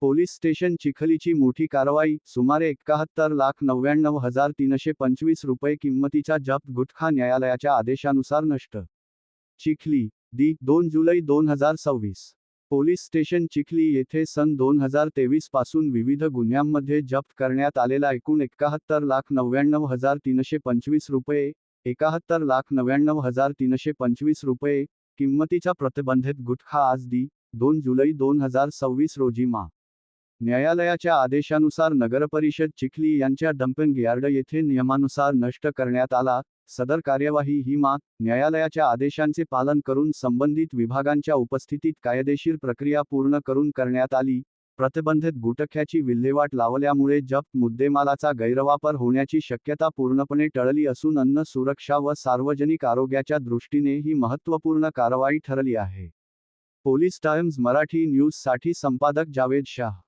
Police station चिखलीची मोठी कारवाई, सुमारे 71,99,325 रुपये किंमतीचा जप्त गुटखा न्यायालयाच्या आदेशानुसार नष्ट. चिखली, दि. 2 जुलै 2026. पोलीस स्टेशन चिखली येथे सन 2023 पासून विविध गुन्ह्यांमध्ये जप्त करण्यात आलेला एकूण 71,99,325 रुपये, 71,99,325 रुपये किंमतीचा प्रतिबंधित गुटखा आज दि. 2 जुलै 2026 रोजी मा. न्यायालयाच्या आदेशानुसार नगरपरिषद चिखली यांच्या डंपिंग यार्ड येथे नियमानुसार नष्ट करण्यात आला. सदर कार्यवाही ही मा. न्यायालयाच्या आदेशांचे पालन करून संबंधित विभागांच्या उपस्थितीत कायदेशीर प्रक्रिया पूर्ण करून करण्यात आली. प्रतिबंधित गुटख्याची विल्हेवाट लावल्यामुळे जप्त मुद्देमालाचा गैरवापर होण्याची शक्यता पूर्णपणे टळली असून अन्न सुरक्षा व सार्वजनिक आरोग्याच्या दृष्टीने ही महत्त्वपूर्ण कारवाई ठरली आहे. पोलीस टाइम्स मराठी न्यूजसाठी संपादक जावेद शाह.